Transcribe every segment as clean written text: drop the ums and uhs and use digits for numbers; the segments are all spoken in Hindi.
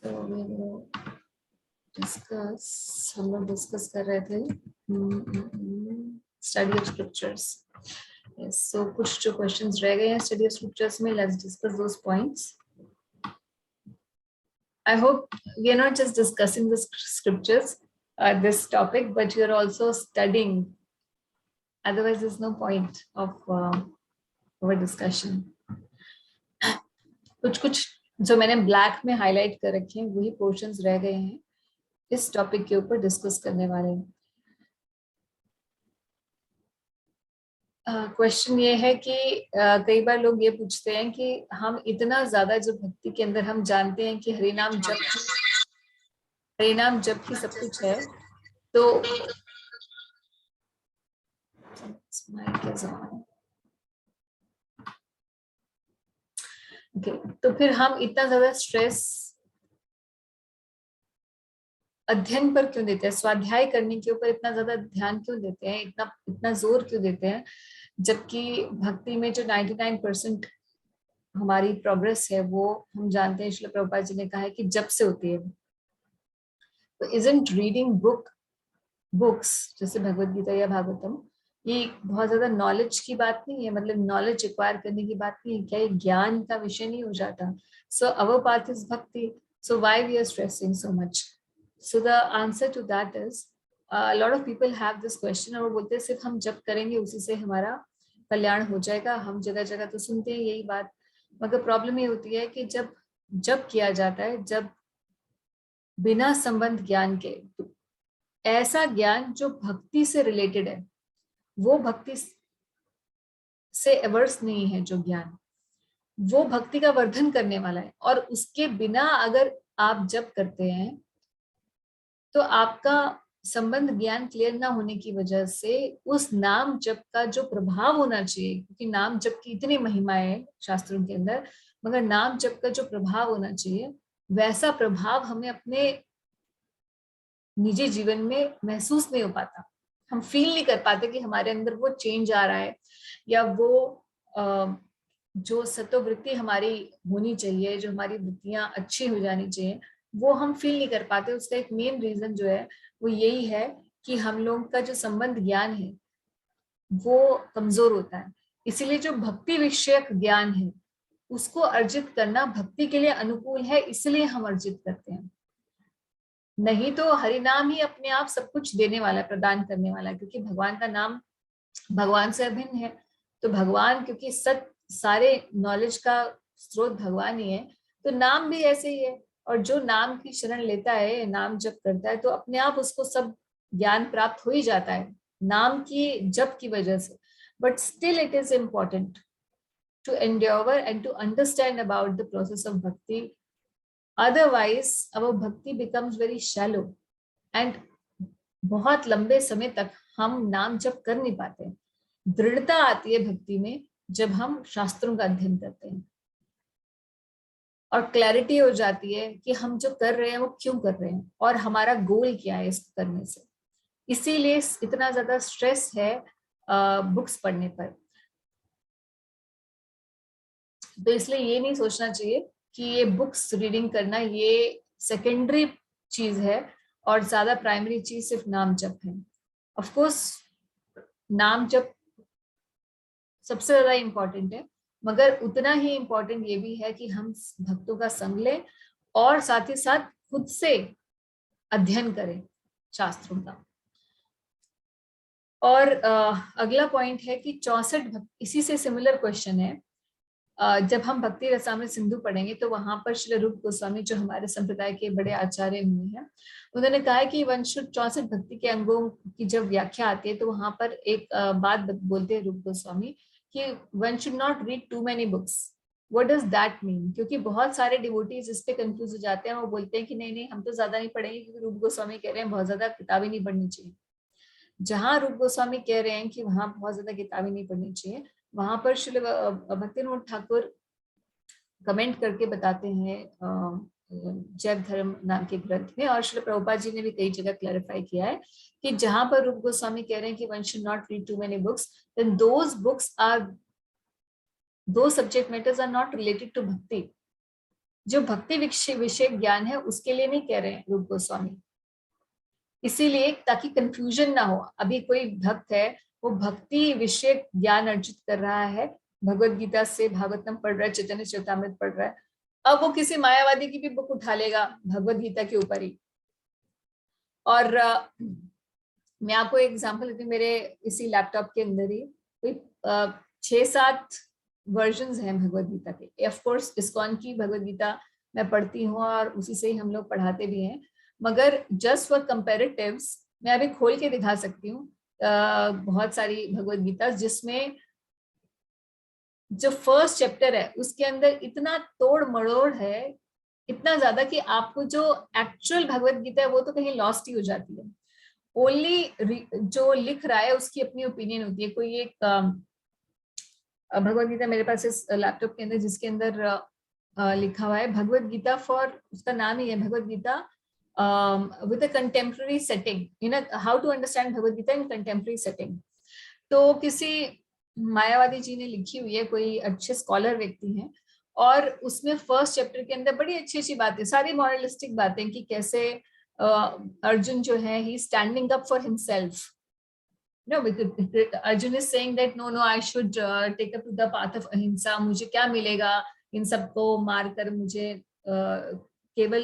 So we will discuss. हम लोग डिस्कस कर रहे थे study of scriptures. Yes, so कुछ जो क्वेश्चंस रह गए हैं स्टडी ऑफ स्क्रिप्चर्स में, let's discuss those points. I hope we are not just discussing the scriptures, this topic, but you are also studying. Otherwise, there's no point of our discussion. कुछ जो मैंने ब्लैक में हाईलाइट कर रखे हैं वही पोर्शंस रह गए हैं इस टॉपिक के ऊपर डिस्कस करने वाले हैं. क्वेश्चन ये है कि कई बार लोग ये पूछते हैं कि हम इतना ज्यादा जो भक्ति के अंदर हम जानते हैं कि हरिनाम जप ही सब कुछ है, तो तो फिर हम इतना ज्यादा स्ट्रेस अध्ययन पर क्यों देते हैं, स्वाध्याय करने के ऊपर इतना ज्यादा ध्यान क्यों देते हैं, इतना जोर क्यों देते हैं, जबकि भक्ति में जो 99% हमारी प्रोग्रेस है वो हम जानते हैं. श्रील प्रभुपाद जी ने कहा है कि जब से होती है. तो इजंट रीडिंग बुक्स जैसे भगवत गीता या भागवतम, ये बहुत ज्यादा नॉलेज की बात नहीं है, मतलब नॉलेज एक्वायर करने की बात नहीं है. क्या ये ज्ञान का विषय नहीं हो जाता? सो अवर path is bhakti, so why we are stressing so much? So the answer to that is a lot of people have this question और वो बोलते हैं सिर्फ हम जब करेंगे उसी से हमारा कल्याण हो जाएगा. हम जगह जगह तो सुनते हैं यही बात, मगर प्रॉब्लम ये होती है कि जब किया जाता है, जब बिना संबंध ज्ञान के, ऐसा ज्ञान जो भक्ति से रिलेटेड है, वो भक्ति से एवर्स नहीं है, जो ज्ञान वो भक्ति का वर्धन करने वाला है, और उसके बिना अगर आप जब करते हैं तो आपका संबंध ज्ञान क्लियर ना होने की वजह से उस नाम जप का जो प्रभाव होना चाहिए, क्योंकि नाम जप की इतनी महिमा है शास्त्रों के अंदर, मगर नाम जप का जो प्रभाव होना चाहिए वैसा प्रभाव हमें अपने निजी जीवन में महसूस नहीं हो पाता. हम फील नहीं कर पाते कि हमारे अंदर वो चेंज आ रहा है, या वो जो सत्ववृत्ति हमारी होनी चाहिए, जो हमारी वृत्तियां अच्छी हो जानी चाहिए, वो हम फील नहीं कर पाते. उसका एक मेन रीजन जो है वो यही है कि हम लोग का जो संबंध ज्ञान है वो कमजोर होता है. इसीलिए जो भक्ति विषयक ज्ञान है उसको अर्जित करना भक्ति के लिए अनुकूल है, इसलिए हम अर्जित करते हैं. नहीं तो हरिनाम ही अपने आप सब कुछ देने वाला, प्रदान करने वाला है, क्योंकि भगवान का नाम भगवान से अभिन्न है. तो भगवान, क्योंकि सारे नॉलेज का स्रोत भगवान ही है, तो नाम भी ऐसे ही है. और जो नाम की शरण लेता है, नाम जप करता है, तो अपने आप उसको सब ज्ञान प्राप्त हो ही जाता है नाम की जप की वजह से. But still it is important to endure and to understand about the process of bhakti. Otherwise our bhakti becomes very shallow and बहुत लंबे समय तक हम नाम जप कर नहीं पाते. दृढ़ता आती है भक्ति में जब हम शास्त्रों का अध्ययन करते हैं, और क्लैरिटी हो जाती है कि हम जो कर रहे हैं वो क्यों कर रहे हैं और हमारा गोल क्या है इसको करने से. इसीलिए इतना ज्यादा स्ट्रेस है बुक्स पढ़ने पर. तो इसलिए ये नहीं सोचना चाहिए कि ये बुक्स रीडिंग करना ये सेकेंडरी चीज है और ज्यादा प्राइमरी चीज सिर्फ नाम जप है. ऑफ कोर्स नाम जप सबसे ज्यादा इम्पोर्टेंट है, मगर उतना ही इम्पोर्टेंट ये भी है कि हम भक्तों का संग लें और साथ ही साथ खुद से अध्ययन करें शास्त्रों का. और अगला पॉइंट है कि 64 इसी से सिमिलर क्वेश्चन है. जब हम भक्ति रसामृत सिंधु पढ़ेंगे तो वहां पर श्री रूप गोस्वामी जो हमारे संप्रदाय के बड़े आचार्य हुए हैं, उन्होंने कहा है कि 64 भक्ति के अंगों की जब व्याख्या आती है तो वहां पर एक बात बोलते हैं रूप गोस्वामी कि one should not read too many books. What does that mean? क्योंकि बहुत सारे डिवोटीज इस पे कंफ्यूज हो जाते हैं. वो बोलते हैं कि नहीं हम तो ज्यादा नहीं पढ़ेंगे, क्योंकि रूप गोस्वामी कह रहे हैं बहुत ज्यादा किताबें नहीं पढ़नी चाहिए. जहां रूप गोस्वामी कह रहे हैं कि वहां बहुत ज्यादा किताबें नहीं पढ़नी चाहिए, वहां पर श्री भक्तिविनोद ठाकुर कमेंट करके बताते हैं जैव धर्म नाम के ग्रंथ में, और श्री प्रभुपाद जी ने भी कई जगह क्लैरिफाई किया है कि जहां पर रूप गोस्वामी कह रहे हैं कि one should not read too many books, then those books are, those subject matters are not related to bhakti. जो भक्ति विषय ज्ञान है उसके लिए नहीं कह रहे हैं रूप गोस्वामी। इसीलिए ताकि कंफ्यूजन ना हो, अभी कोई भक्त है वो भक्ति विषय ज्ञान अर्जित कर रहा है, भगवत गीता से भागवतम पढ़ रहा है, चैतन्य चरितामृत पढ़ रहा है, अब वो किसी मायावादी की भी बुक उठा लेगा भगवत गीता के ऊपर ही। और मैं आपको एक एग्जांपल देती हूँ, मेरे इसी लैपटॉप के अंदर ही कोई 6-7 वर्जन्स हैं भगवत गीता के। ऑफ कोर्स इस्कॉन की भगवत गीता मैं पढ़ती हूँ और उसी से ही हम लोग पढ़ाते भी हैं, मगर जस्ट फॉर कंपेरेटिव्स मैं अभी खोल के दिखा सकती हूँ बहुत सारी भगवत गीता, जिसमें जो फर्स्ट चैप्टर है उसके अंदर इतना तोड़ मड़ोड़ है, इतना ज्यादा कि आपको जो एक्चुअल भगवत गीता है वो तो कहीं लॉस्ट ही हो जाती है। ओनली जो लिख रहा है उसकी अपनी ओपिनियन होती है। कोई एक भगवत गीता मेरे पास इस लैपटॉप के अंदर, जिसके अंदर लिखा हुआ है भगवत गीता फॉर, उसका नाम ही है Bhagavad Gita with a contemporary setting, you know how to understand Bhagavad Gita in contemporary setting. तो किसी मायावादी जी ने लिखी हुई है, कोई अच्छे स्कॉलर व्यक्ति हैं, और उसमें फर्स्ट चैप्टर के अंदर बड़ी अच्छी अच्छी बातें, सारी मॉरलिस्टिक बातें कि कैसे अर्जुन जो है he standing up for himself. No, Arjun is saying that no, I should take up to the path of ahimsa. मुझे क्या मिलेगा इन सबको मारकर, मुझे केवल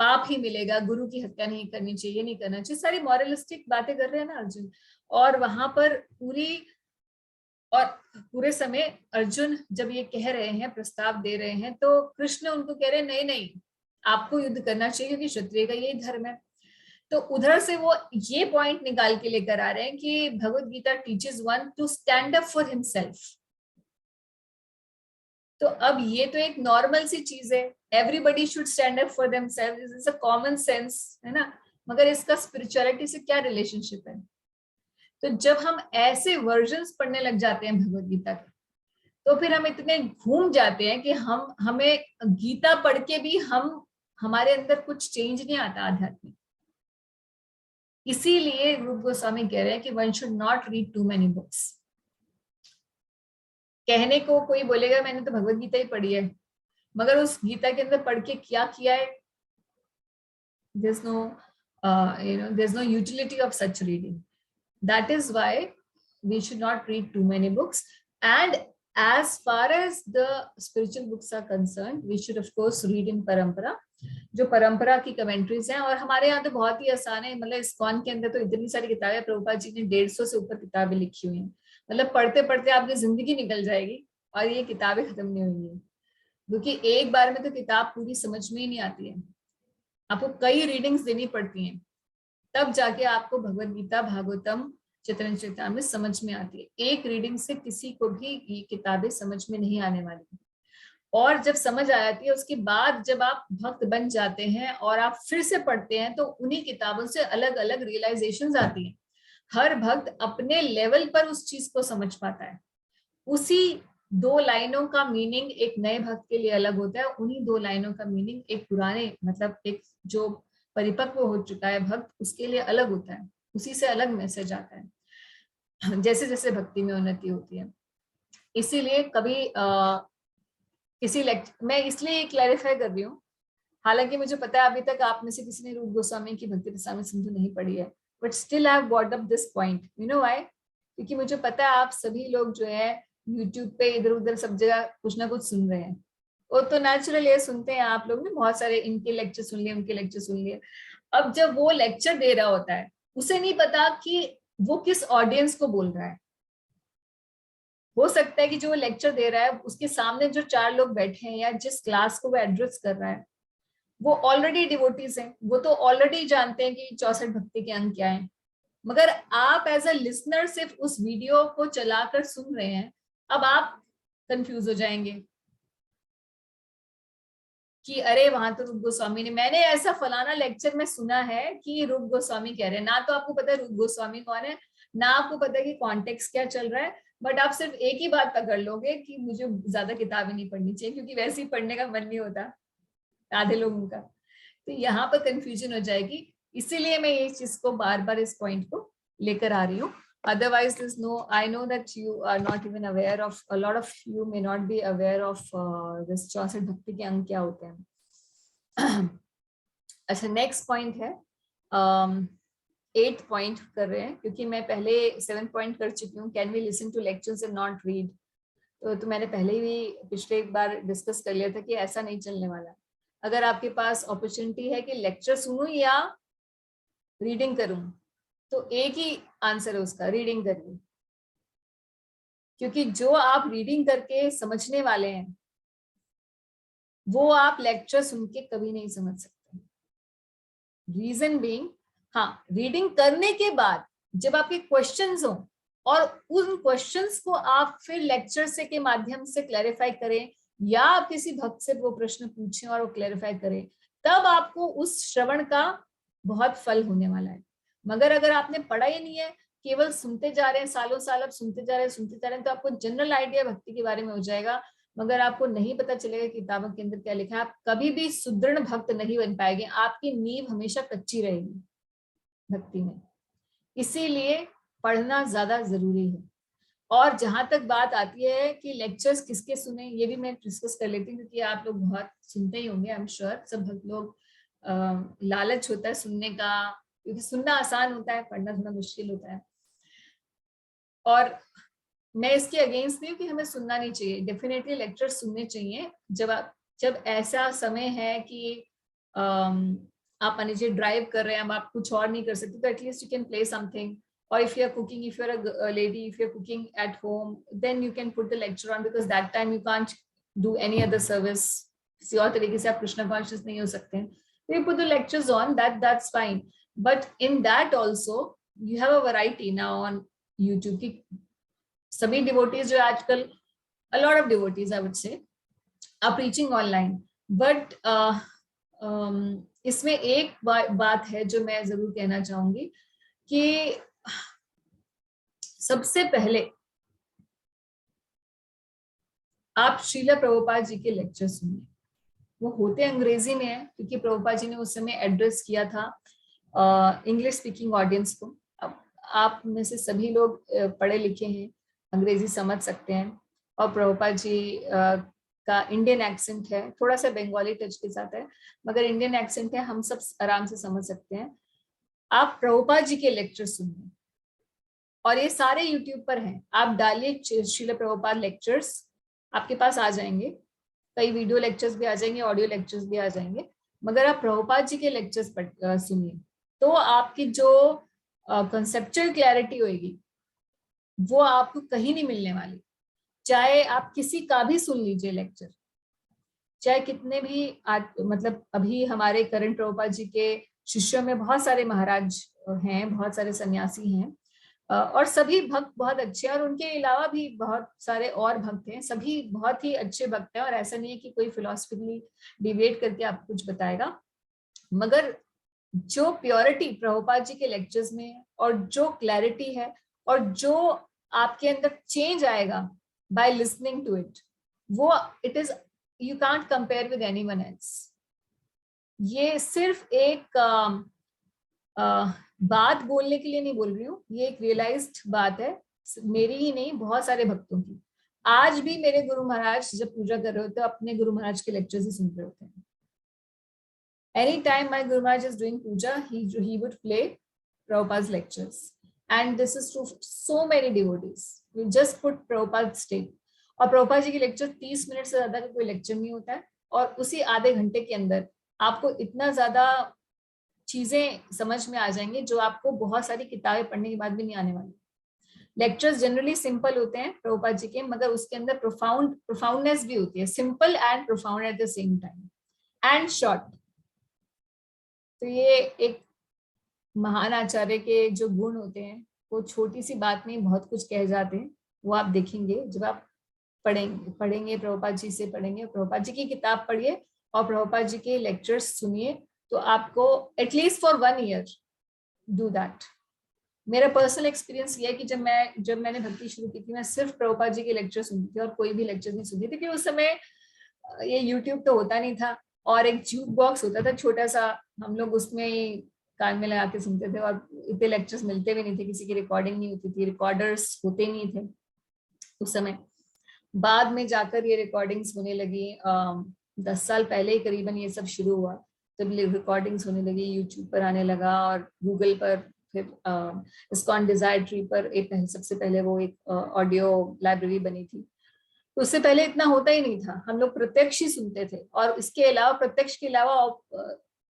पाप ही मिलेगा, गुरु की हत्या नहीं करनी चाहिए, नहीं करना चाहिए, सारी मॉरलिस्टिक बातें कर रहे हैं ना अर्जुन। और वहां पर पूरे समय अर्जुन जब ये कह रहे हैं, प्रस्ताव दे रहे हैं, तो कृष्ण उनको कह रहे हैं नहीं नहीं आपको युद्ध करना चाहिए क्योंकि क्षत्रिय का यही धर्म है। तो उधर से वो ये पॉइंट निकाल के लेकर आ रहे हैं कि Bhagavad Gita teaches one to stand up for himself. तो अब ये तो एक नॉर्मल सी चीज है, everybody should stand up for themselves, this is a common sense, है ना, मगर इसका स्पिरिचुअलिटी से क्या रिलेशनशिप है? तो जब हम ऐसे वर्जन्स पढ़ने लग जाते हैं भगवत गीता के, तो फिर हम इतने घूम जाते हैं कि हमें गीता पढ़ के भी हमारे अंदर कुछ चेंज नहीं आता आध्यात्मिक। इसीलिए रूप गोस्वामी कह रहे हैं कि one should not read too many books. कहने को कोई बोलेगा मैंने तो भगवत गीता ही पढ़ी है, मगर उस गीता के अंदर पढ़ के क्या किया है, there's no utility of such reading. That is why we should not read too many books. And as far as the spiritual books are concerned, we should of course read in parampara, जो परंपरा की कमेंट्रीज हैं। और हमारे यहाँ तो बहुत ही आसान है, मतलब इस्कॉन के अंदर तो इतनी सारी किताबें, प्रभुपाद जी ने 150 से ऊपर किताबें लिखी हुई हैं, मतलब पढ़ते पढ़ते आपकी जिंदगी निकल जाएगी और ये किताबें खत्म नहीं होंगी, क्योंकि एक बार में तो किताब पूरी समझ में ही नहीं आती है, आपको कई रीडिंग्स देनी पड़ती हैं, तब जाके आपको भगवत गीता, भागवतम, चैतन्य चरितामृत समझ में आती है। एक रीडिंग से किसी को भी ये किताबें समझ में नहीं आने वाली। और जब समझ आ जाती है उसके बाद जब आप भक्त बन जाते हैं और आप फिर से पढ़ते हैं, तो उन्हीं किताबों से अलग अलग रियलाइजेशंस आती हैं। हर भक्त अपने लेवल पर उस चीज को समझ पाता है। उसी 2 लाइनों का मीनिंग एक नए भक्त के लिए अलग होता है, उन्हीं 2 लाइनों का मीनिंग एक पुराने, मतलब एक जो परिपक्व हो चुका है भक्त, उसके लिए अलग होता है, उसी से अलग मैसेज आता है जैसे जैसे भक्ति में उन्नति होती है। इसीलिए कभी किसी लेक्चर, मैं इसलिए क्लैरिफाई कर रही हूँ, हालांकि मुझे पता है अभी तक आप में से किसी ने रूप गोस्वामी की भक्ति रसामृत सिंधु नहीं पढ़ी है, but still I have brought up this point, you know why? क्योंकि मुझे पता है आप सभी लोग जो है यूट्यूब पे इधर उधर सब जगह कुछ ना कुछ सुन रहे हैं, वो तो नेचुरल ये सुनते हैं आप लोग ने, बहुत सारे इनके लेक्चर सुन लिए, उनके लेक्चर सुन लिए। अब जब वो लेक्चर दे रहा होता है, उसे नहीं पता कि वो किस ऑडियंस को बोल रहा है। हो सकता है कि जो लेक्चर दे रहा है उसके सामने जो 4 लोग बैठे हैं या जिस क्लास को वो एड्रेस कर रहा है वो ऑलरेडी डिवोटीज हैं, वो तो ऑलरेडी जानते हैं कि 64 भक्ति के अंग क्या है, मगर आप एज अ लिसनर सिर्फ उस वीडियो को चलाकर सुन रहे हैं। अब आप कंफ्यूज हो जाएंगे कि अरे वहां तो रूप गोस्वामी ने, मैंने ऐसा फलाना लेक्चर में सुना है कि रूप गोस्वामी कह रहे हैं, ना तो आपको पता है रूप गोस्वामी कौन है, ना आपको पता है कि कॉन्टेक्स्ट क्या चल रहा है, बट आप सिर्फ एक ही बात पकड़ लोगे कि मुझे ज्यादा किताबें नहीं पढ़नी चाहिए क्योंकि वैसे ही पढ़ने का मन नहीं होता आधे लोगों का। तो यहाँ पर कंफ्यूजन हो जाएगी, इसीलिए मैं ये चीज को बार बार इस पॉइंट को लेकर आ रही हूँ Otherwise, there's no, I know that you are not even aware of, a lot of you may not be aware of this 64 भक्ति के अंग क्या होते हैं. अच्छा, नेक्स्ट पॉइंट है, 8 पॉइंट कर रहे हैं क्योंकि मैं पहले 7 पॉइंट कर चुकी हूँ. Can we listen to lectures and not read. तो मैंने पहले भी पिछले एक बार डिस्कस कर लिया था कि ऐसा नहीं चलने वाला. अगर आपके पास अपॉर्चुनिटी है कि लेक्चर सुनूं या रीडिंग करूं, तो एक ही आंसर है उसका, रीडिंग करिए. क्योंकि जो आप रीडिंग करके समझने वाले हैं वो आप लेक्चर सुन के कभी नहीं समझ सकते. रीजन बीइंग, हाँ, रीडिंग करने के बाद जब आपके क्वेश्चंस हो और उन क्वेश्चंस को आप फिर लेक्चर से के माध्यम से क्लैरिफाई करें या आप किसी भक्त से वो प्रश्न पूछें और वो क्लैरिफाई करें, तब आपको उस श्रवण का बहुत फल होने वाला है. मगर अगर आपने पढ़ा ही नहीं है, केवल सुनते जा रहे हैं, सालों साल आप सुनते जा रहे हैं, तो आपको जनरल आइडिया भक्ति के बारे में हो जाएगा, मगर आपको नहीं पता चलेगा किताबों के अंदर क्या लिखा है. आप कभी भी सुदृढ़ भक्त नहीं बन पाएंगे. आपकी नींव हमेशा कच्ची रहेगी भक्ति में. इसीलिए पढ़ना ज्यादा जरूरी है. और जहां तक बात आती है कि लेक्चर्स किसके सुने, ये भी मैं डिस्कस कर लेती हूँ क्योंकि आप लोग बहुत सुनते ही होंगे, आई एम श्योर. सब भक्त लोग, लालच होता है सुनने का, क्योंकि सुनना आसान होता है, पढ़ना थोड़ा मुश्किल होता है. और मैं इसके अगेंस्ट नहीं हूँ कि हमें सुनना नहीं चाहिए. डेफिनेटली लेक्चर सुनने चाहिए जब ऐसा समय है कि आप मान लीजिए ड्राइव कर रहे हैं, अब आप कुछ और नहीं कर सकते, तो at least you can play something. or if you are cooking, if you're a lady, if you're cooking at home, then you can put the lecture on, because that time you can't do any other service. किसी और तरीके से आप कृष्ण कॉन्शियस नहीं हो सकते हैं. You put the lectures on, that's fine. But in that also you have a variety now on YouTube की सभी devotees जो आजकल, a lot of devotees I would say are preaching online. But इसमें एक बात है जो मैं जरूर कहना चाहूंगी कि सबसे पहले आप श्रीला प्रभुपाद जी के लेक्चर सुनिए. वो होते अंग्रेजी में है क्योंकि प्रभुपाद जी ने उस समय एड्रेस किया था इंग्लिश स्पीकिंग ऑडियंस को. अब आप में से सभी लोग पढ़े लिखे हैं, अंग्रेजी समझ सकते हैं, और प्रभुपाद जी का इंडियन एक्सेंट है, थोड़ा सा बंगाली टच के साथ है, मगर इंडियन एक्सेंट है, हम सब आराम से समझ सकते हैं. आप प्रभुपाद जी के लेक्चर सुनिए, और ये सारे यूट्यूब पर हैं. आप डालिए श्रील प्रभुपाद लेक्चर्स, आपके पास आ जाएंगे. कई वीडियो लेक्चर्स भी आ जाएंगे, ऑडियो लेक्चर्स भी आ जाएंगे. मगर आप प्रभुपाद जी के लेक्चर्स सुनिए, तो आपकी जो कंसेप्चुअल क्लैरिटी होगी वो आपको कहीं नहीं मिलने वाली. चाहे आप किसी का भी सुन लीजिए लेक्चर, चाहे कितने भी मतलब अभी हमारे करंट प्रभुपाद जी के शिष्यों में बहुत सारे महाराज हैं, बहुत सारे सन्यासी हैं, और सभी भक्त बहुत अच्छे हैं, और उनके अलावा भी बहुत सारे और भक्त हैं. सभी बहुत ही अच्छे भक्त हैं, और ऐसा नहीं है कि कोई फिलोसफिकली डिबेट करके आपको कुछ बताएगा. मगर जो प्योरिटी प्रभुपाद जी के लेक्चर्स में है, और जो क्लैरिटी है, और जो आपके अंदर चेंज आएगा बाय लिसनिंग टू इट, वो it is, you can't compare with anyone else. ये सिर्फ एक बात बोलने के लिए नहीं बोल रही हूँ, ये एक रियलाइज्ड बात है, मेरी ही नहीं, बहुत सारे भक्तों की. आज भी मेरे गुरु महाराज जब पूजा कर रहे होते हैं, अपने गुरु महाराज के लेक्चर्स ही सुन रहे होते हैं. Any time my guru Maharaj is doing puja, he would play Prabhupada's lectures, and this is true for so many devotees. We just put Prabhupada's tape, और प्रभुपाद जी के लेक्चर 30 मिनट से ज्यादा का कोई लेक्चर नहीं होता है, और उसी आधे घंटे के अंदर आपको इतना ज्यादा चीजें समझ में आ जाएंगी जो आपको बहुत सारी किताबें पढ़ने के बाद भी नहीं आने वाली. लेक्चर्स जनरली सिंपल होते हैं प्रभुपाद जी के, मगर उसके अंदर प्रोफाउंडनेस भी होती है, simple and profound at the same time, and short. तो ये एक महान आचार्य के जो गुण होते हैं, वो छोटी सी बात में बहुत कुछ कह जाते हैं. वो आप देखेंगे जब आप पढ़ेंगे प्रभुपाद जी से, पढ़ेंगे प्रभुपाद जी की किताब पढ़िए और प्रभुपाद जी के लेक्चर्स सुनिए, तो आपको at least for 1 year do that. मेरा पर्सनल एक्सपीरियंस ये है कि जब मैंने भक्ति शुरू की थी, मैं सिर्फ प्रभुपाद जी के लेक्चर सुनती थी और कोई भी लेक्चर नहीं सुनती थी, क्योंकि उस समय ये यूट्यूब तो होता नहीं था, और एक ज्यूक बॉक्स होता था छोटा सा, हम लोग उसमें कान में लगा के सुनते थे, और इतने लेक्चर्स मिलते भी नहीं थे, किसी की रिकॉर्डिंग नहीं होती थी, रिकॉर्डर्स होते नहीं थे उस समय। बाद में जाकर ये रिकॉर्डिंग्स होने लगी, 10 साल पहले ही करीबन ये सब शुरू हुआ, तब रिकॉर्डिंग्स होने लगी, यूट्यूब पर आने लगा, और गूगल पर, फिर इस्कॉन डिजायर ट्री पर एक सबसे पहले वो एक ऑडियो लाइब्रेरी बनी थी। तो उससे पहले इतना होता ही नहीं था, हम लोग प्रत्यक्ष ही सुनते थे, और इसके अलावा, प्रत्यक्ष के अलावा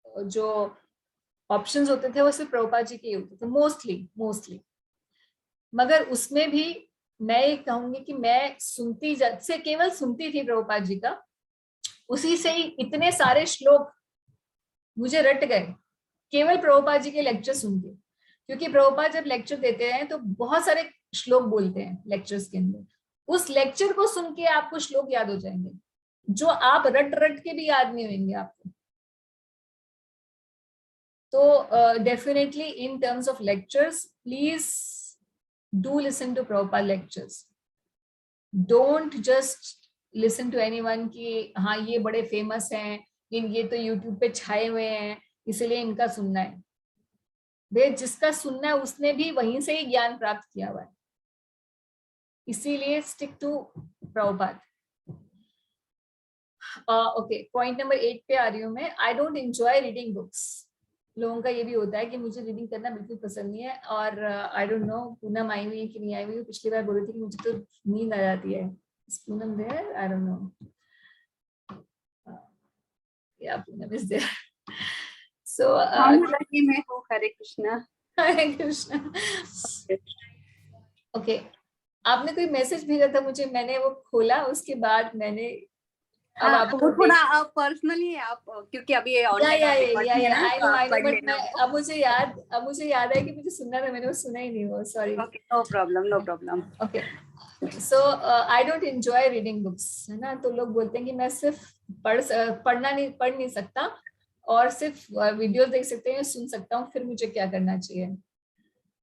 जो ऑप्शंस होते थे वो सिर्फ प्रभुपाद जी के ही होते थे, मोस्टली। मगर उसमें भी मैं ये कहूंगी कि मैं से केवल सुनती थी प्रभुपाद जी का, उसी से ही इतने सारे श्लोक मुझे रट गए, केवल प्रभुपाद जी के लेक्चर सुन के। क्योंकि प्रभुपाद जब लेक्चर देते हैं तो बहुत सारे श्लोक बोलते हैं लेक्चर्स के अंदर, उस लेक्चर को सुन के आपको श्लोक याद हो जाएंगे, जो आप रट रट के भी याद नहीं होंगे आपको। तो definitely in terms of lectures, please do listen to Prabhupada lectures, don't just listen to anyone कि हाँ ये बड़े फेमस हैं, ये तो यूट्यूब पे छाए हुए हैं इसलिए इनका सुनना है। वे जिसका सुनना है उसने भी वहीं से ही ज्ञान प्राप्त किया हुआ है, इसीलिए stick to Prabhupada. Okay, point number 8 पे आ रही हूँ मैं। I don't enjoy reading books. लोगों का ये भी होता है कि मुझे रीडिंग करना बिल्कुल पसंद नहीं है, और आई डोंट नो पूनम आई हुई है कि नहीं आई हुई, पिछली बार बोल रही थी कि मुझे तो नींद आ जाती है। Poonam there, I don't know, या पूनम इज देयर। सो मैं हूँ, हरे कृष्णा। हरे कृष्णा। ओके, आपने कोई मैसेज भेजा था मुझे, मैंने वो खोला, उसके बाद मैंने अब आप वो थोड़ा पर्सनली है, आप क्योंकि अभी ये ऑनलाइन आई नो, बट मैं अब मुझे याद है कि मुझे सुनना था, मैंने वो सुना ही नहीं, वो sorry. No problem. Okay, so I don't enjoy reading books, है ना। तो लोग बोलते हैं कि मैं सिर्फ पढ़ नहीं सकता, और सिर्फ वीडियोस देख सकते हैं, सुन सकता हूँ, फिर मुझे क्या करना चाहिए।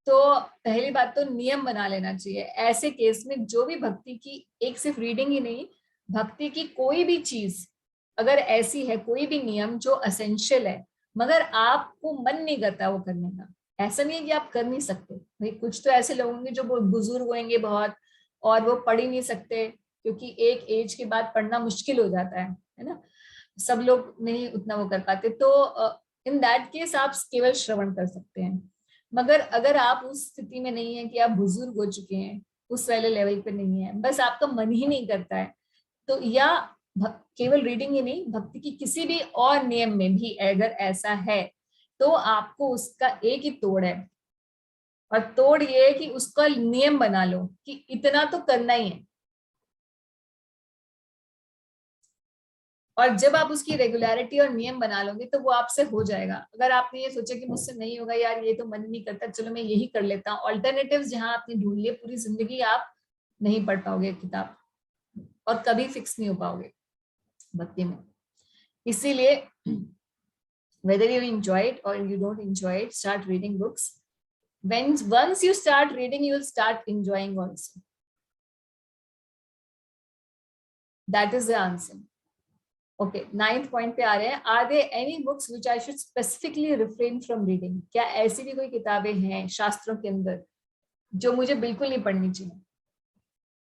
तो पहली बात तो नियम बना लेना चाहिए ऐसे केस में, जो भी भक्ति की, एक सिर्फ रीडिंग ही नहीं, भक्ति की कोई भी चीज अगर ऐसी है, कोई भी नियम जो असेंशियल है, मगर आपको मन नहीं करता वो करने का, ऐसा नहीं है कि आप कर नहीं सकते। भाई कुछ तो ऐसे लोग होंगे जो बुजुर्ग होंगे बहुत, और वो पढ़ ही नहीं सकते, क्योंकि एक एज के बाद पढ़ना मुश्किल हो जाता है ना, सब लोग नहीं उतना वो कर पाते। तो इन दैट केस आप केवल श्रवण कर सकते हैं। मगर अगर आप उस स्थिति में नहीं है कि आप बुजुर्ग हो चुके हैं, उस वाले लेवल पे नहीं है, बस आपका मन ही नहीं करता है, तो या केवल रीडिंग ही नहीं, भक्ति की किसी भी और नियम में भी अगर ऐसा है, तो आपको उसका एक ही तोड़ है, और तोड़ ये है कि उसका नियम बना लो कि इतना तो करना ही है। और जब आप उसकी रेगुलरिटी और नियम बना लोगे तो वो आपसे हो जाएगा। अगर आपने ये सोचा कि मुझसे नहीं होगा यार, ये तो मन नहीं करता, चलो मैं यही कर लेता हूँ, ऑल्टरनेटिव्स जहां आपने ढूंढ लिए, पूरी जिंदगी आप नहीं पढ़ पाओगे किताब, और कभी फिक्स नहीं हो पाओगे भक्ति में। इसीलिए whether you enjoy it or you don't enjoy it, start reading books. Once you start reading, you will start enjoying also. That is the answer. Okay, 9th point पे आ रहे हैं। Are there any books which I should specifically refrain from reading? क्या ऐसी भी कोई किताबें हैं शास्त्रों के अंदर जो मुझे बिल्कुल नहीं पढ़नी चाहिए?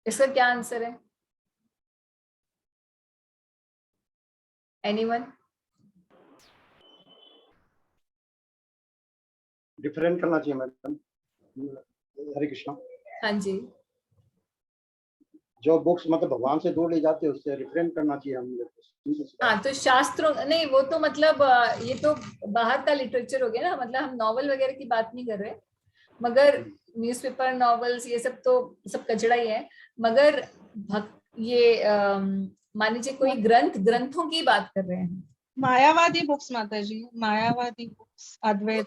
इसका क्या आंसर है? Anyone? डिफरेंट करना चाहिए मैडम। हरे कृष्णा। हाँ जी, जो बुक्स मतलब भगवान से दूर ले जाते हैं उससे रिफ्रेन करना चाहिए हम लोग। हाँ, तो शास्त्रों नहीं, वो तो मतलब ये तो बाहर का लिटरेचर हो गया ना, मतलब हम नॉवल वगैरह की बात नहीं कर रहे, मगर न्यूज़पेपर, नॉवेल्स, ये सब तो सब कचड़ा ही है। मगर ये मान लीजिए कोई ग्रंथों की बात कर रहे हैं, मायावादी बुक्स माता जी, मायावादी बुक्स, अद्वैत।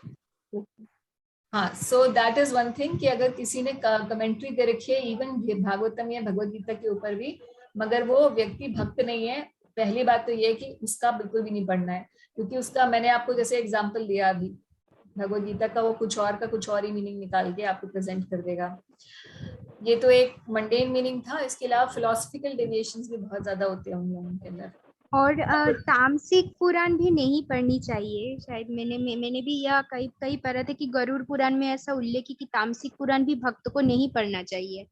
हाँ, so that is one thing कि अगर किसी ने कमेंट्री दे रखी है इवन भागवतम या भगवद गीता के ऊपर भी, मगर वो व्यक्ति भक्त नहीं है, पहली बात तो ये है कि उसका बिल्कुल भी नहीं पढ़ना है, क्योंकि उसका मैंने आपको जैसे एग्जांपल दिया अभी भगवद गीता का, वो कुछ और का कुछ और ही मीनिंग निकाल के आपको प्रेजेंट कर देगा। ये तो एक मंडेन मीनिंग था, इसके अलावा फिलोसफिकल डेविएशंस भी बहुत ज्यादा होते हैं उन लोगों के अंदर। और तामसिक पुराण भी नहीं पढ़नी चाहिए। शायद मैंने भी यह कई कई पढ़ा था कि गरुड़ पुराण में ऐसा उल्लेख है कि तामसिक पुराण भी भक्त को नहीं पढ़ना चाहिए।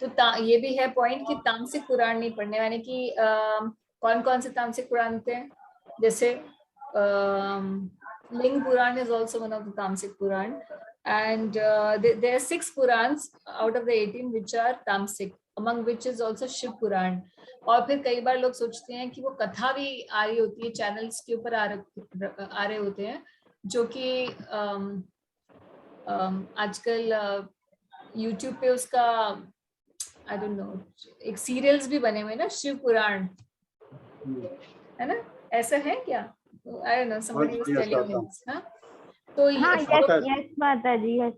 तो ये भी है पॉइंट कि तामसिक पुराण नहीं पढ़ने, यानी कि कौन कौन से तामसिक पुराण थे, जैसे Linga Purana is also one of the tamasic Purana, and there are 6 Puranas out of the 18 which are tamasic, among which is also Shiva Purana. और फिर कई बार लोग सोचते हैं कि वो कथा भी आ रही होती है, चैनल्स के ऊपर आ रहे होते हैं, जो कि आजकल YouTube पे उसका आई डोंट नो, एक सीरियल्स भी बने हुए ना, शिव पुराण, है ना, ऐसा है क्या? आई don't no, somebody was telling me। हाँ, तो यस माता जी, यस।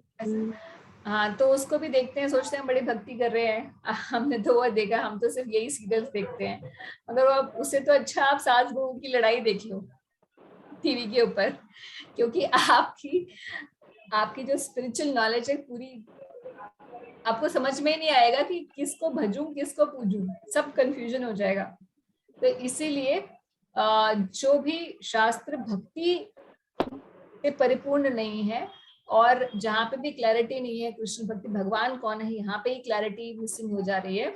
हाँ, तो उसको भी देखते हैं, सोचते हैं बड़ी भक्ति कर रहे हैं। हमने तो वो देखा, हम तो सिर्फ यही सीरियल्स देखते हैं, मगर उससे तो अच्छा आप सास बहू की लड़ाई देख लो टीवी के ऊपर, क्योंकि आपकी जो स्पिरिचुअल नॉलेज है पूरी, आपको समझ में ही नहीं आएगा कि किसको भजूं किसको पूजूं, सब कंफ्यूजन हो जाएगा। तो इसीलिए जो भी शास्त्र भक्ति से परिपूर्ण नहीं है, और जहाँ पे भी क्लैरिटी नहीं है कृष्ण भक्ति भगवान कौन है, यहाँ पे ही क्लैरिटी मिसिंग हो जा रही है।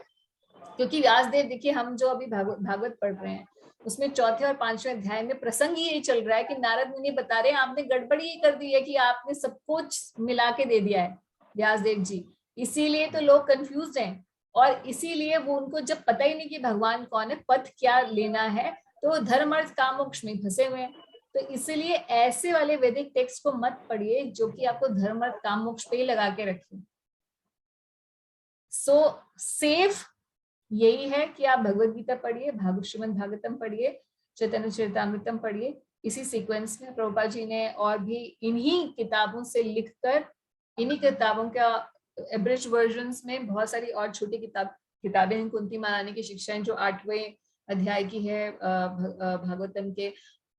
क्योंकि व्यासदेव, देखिए हम जो अभी भागवत पढ़ रहे हैं, उसमें 4थे और 5वें अध्याय में प्रसंग यही चल रहा है कि नारद मुनि बता रहे हैं आपने गड़बड़ी ये कर दी है कि आपने सब कुछ मिला के दे दिया है व्यासदेव जी, इसीलिए तो लोग कंफ्यूज हैं, और इसीलिए वो उनको जब पता ही नहीं कि भगवान कौन है, पथ क्या लेना है, तो धर्म अर्थ काम मोक्ष में फंसे हुए हैं। तो इसलिए ऐसे वाले वैदिक टेक्स्ट को मत पढ़िए जो कि आपको धर्म अर्थ काम मोक्ष पे ही लगा के रखे। सो सेफ यही है कि आप भगवद गीता पढ़िए, श्रीमद् भागवतम पढ़िए, चैतन्य चरितामृतम पढ़िए, इसी सीक्वेंस में। प्रभुपाद जी ने और भी इन्हीं किताबों से लिखकर, इन्हीं किताबों का एब्रिज वर्जन्स में बहुत सारी और छोटी किताबें हैं, कुंती महारानी की शिक्षाएं जो 8वें अध्याय की है भागवतम के,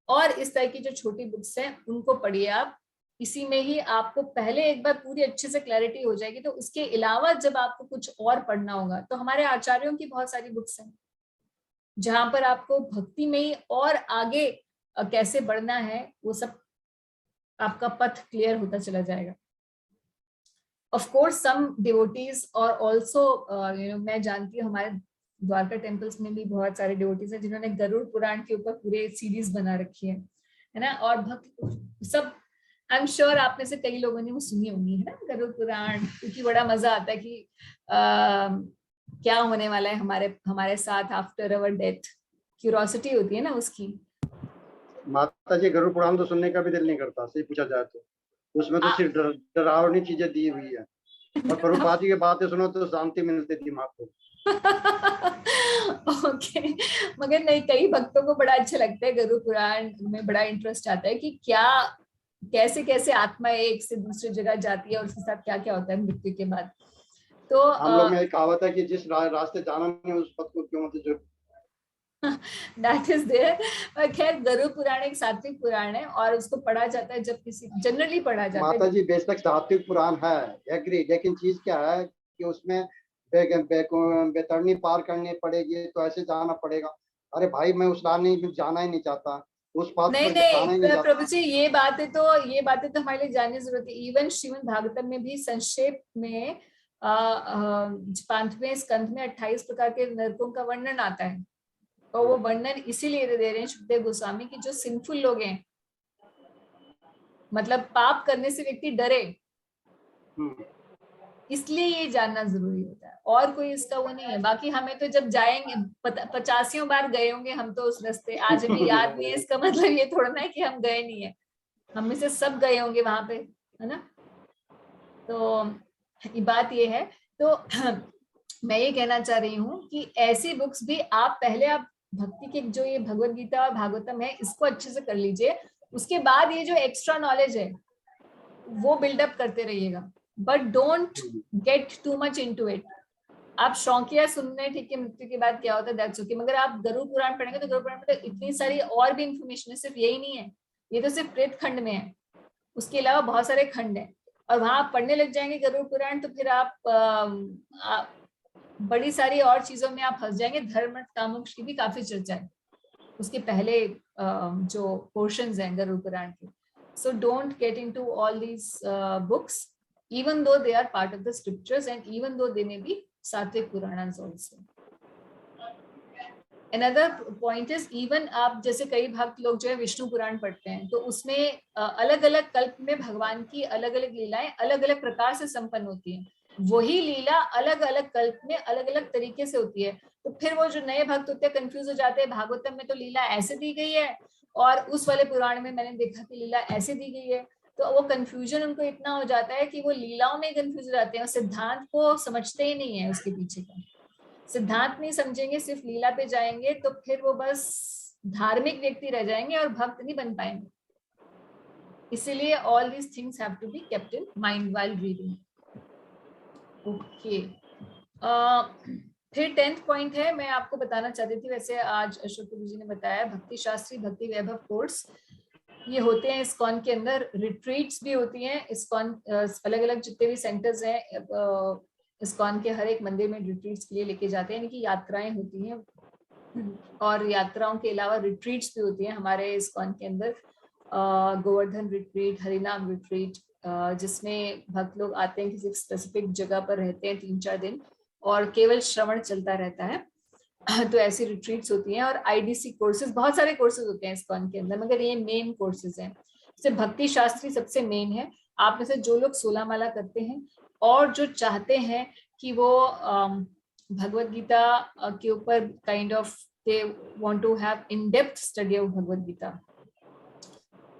और इस तरह की जो छोटी बुक्स हैं उनको पढ़िए आप। इसी में ही आपको पहले एक बार पूरी अच्छे से क्लैरिटी हो जाएगी, तो उसके अलावा जब आपको कुछ और पढ़ना होगा, तो हमारे आचार्यों की बहुत सारी बुक्स हैं जहां पर आपको भक्ति में ही और आगे कैसे बढ़ना है वो सब आपका पथ क्लियर होता चला जाएगा। ऑफ कोर्स सम डिवोटीज और ऑल्सो मैं जानती हूँ हमारे द्वारका टेम्पल्स में भी बहुत सारे डिवोटीज हैं जिन्होंने गरुड़ पुराण के ऊपर पूरे सीरीज बना रखी है ना, और भक्त सब, आई एम श्योर आप में से कई लोगों ने वो सुनी होंगी, है ना, गरुड़ पुराण, क्योंकि बड़ा मजा आता है कि क्या होने वाला है हमारे साथ आफ्टर अवर डेथ, क्यूरियोसिटी होती है ना उसकी। माता जी, गरुड़ पुराण तो सुनने का भी दिल नहीं करता, सही पूछा जाए तो। उसमें तो सिर्फ डरावनी चीजें दी हुई है, और प्रभुपाद जी की बातें सुनो तो शांति मिलती थी दिमाग को। ओके, मगर नहीं, कई भक्तों को बड़ा अच्छा लगता है, गरुड़ पुराण में बड़ा इंटरेस्ट आता है कि क्या कैसे कैसे आत्मा एक से दूसरी जगह जाती है और उसके साथ क्या क्या होता है मृत्यु के बाद। तो हम लोग में एक कहावत है कि जिस रास्ते जाना नहीं उस पथ को क्यों मत जो That is there। पर खैर गरुड़ पुराण एक सात्विक पुराण है और उसको पढ़ा जाता है जब किसी, जनरली पढ़ा जाता है। माता जी बेशक सात्विक पुराण है, एग्री, लेकिन चीज क्या है कि उसमें बेतरनी पार करनी पड़ेगी, तो ऐसे जाना पड़ेगा। अरे भाई, मैं उस राह में जाना ही नहीं चाहता, उस पाथ नहीं पर जाना ही नहीं चाहता। प्रभु जी, ये बातें तो हमारे लिए जानने की जरूरत है। इवन श्रीमद् भागवतम में भी संक्षेप में 5वें स्कंध में 28 प्रकार के नरकों का वर्णन आता है, और वो वर्णन इसीलिए दे रहे हैं सुखदेव गोस्वामी की जो सिंफुल लोग हैं, मतलब पाप करने से व्यक्ति डरे, इसलिए ये जानना जरूरी होता है, और कोई इसका वो नहीं है। बाकी हमें तो जब जाएंगे 50 बार गए होंगे हम तो उस रास्ते, आज हमें याद नहीं है, इसका मतलब ये थोड़ा ना है कि हम गए नहीं है, हम में से सब गए होंगे वहां पे, है ना। तो बात ये है, तो मैं ये कहना चाह रही हूँ कि ऐसी बुक्स भी आप भक्ति के जो ये भगवद गीता और भागवतम है इसको अच्छे से कर लीजिए, उसके बाद ये जो एक्स्ट्रा नॉलेज है वो बिल्डअप करते रहिएगा, but don't get too much into it. आप शौकिया सुनने, ठीक है, मृत्यु के बाद क्या होता है दैट्स ओके, मगर आप गरुड़ पुराण पढ़ेंगे तो गरुड़ पुराण में तो इतनी सारी और भी इंफॉर्मेशन है, सिर्फ यही नहीं है, ये तो सिर्फ प्रेत खंड में है, उसके अलावा बहुत सारे खंड हैं, और वहां आप पढ़ने लग जाएंगे गरुड़ पुराण तो फिर आप बड़ी सारी और चीजों में आप फंस जाएंगे। धर्म अर्थ काम मोक्ष की भी काफी चर्चा है उसके पहले जो पोर्शंस हैं गरुड़ पुराण के। So don't get into all these books even though they are part of the scriptures and even though they may be Sattvic Puranas also. Another point is even आप जैसे कई भक्त लोग जो है विष्णु पुराण पढ़ते हैं तो उसमें अलग अलग कल्प में भगवान की अलग अलग लीलाएं अलग अलग प्रकार से संपन्न होती हैं। वही लीला अलग अलग कल्प में अलग अलग तरीके से होती है। तो फिर वो जो नए भक्त होते हैं कंफ्यूज हो जाते हैं, भागवतम में तो लीला ऐसे दी गई है और उस वाले पुराण में मैंने देखा कि लीला ऐसे दी गई है। तो वो कंफ्यूजन उनको इतना हो जाता है कि वो लीलाओं में कंफ्यूज हो जाते हैं और सिद्धांत को समझते ही नहीं है उसके पीछे का। सिद्धांत नहीं समझेंगे, सिर्फ लीला पे जाएंगे तो फिर वो बस धार्मिक व्यक्ति रह जाएंगे और भक्त नहीं बन पाएंगे। इसीलिए all these things have to be kept in mind while reading. Okay, फिर 10th पॉइंट है, मैं आपको बताना चाहती थी, वैसे आज अशोक प्रभु जी ने बताया, भक्ति शास्त्री भक्ति वैभव कोर्स ये होते हैं इस्कॉन के अंदर। रिट्रीट्स भी होती हैं इस्कॉन, अलग अलग जितने भी सेंटर्स हैं इस्कॉन के हर एक मंदिर में रिट्रीट्स के लिए लेके जाते हैं, यानी कि यात्राएं होती हैं। और यात्राओं के अलावा रिट्रीट्स भी होती हैं हमारे इस्कॉन के अंदर। गोवर्धन रिट्रीट, हरिनाम रिट्रीट, जिसमें भक्त लोग आते हैं किसी स्पेसिफिक जगह पर रहते हैं 3-4 दिन और केवल श्रवण चलता रहता है। तो ऐसी रिट्रीट्स होती हैं। और आईडीसी कोर्सेज, बहुत सारे कोर्सेज होते हैं इस्कॉन के अंदर, मगर ये मेन कोर्सेज हैं। जैसे भक्ति शास्त्री सबसे मेन है। आप में से जो लोग 16 माला करते हैं और जो चाहते हैं कि वो भगवत गीता के ऊपर kind of they want to have in depth study of Bhagavad Gita,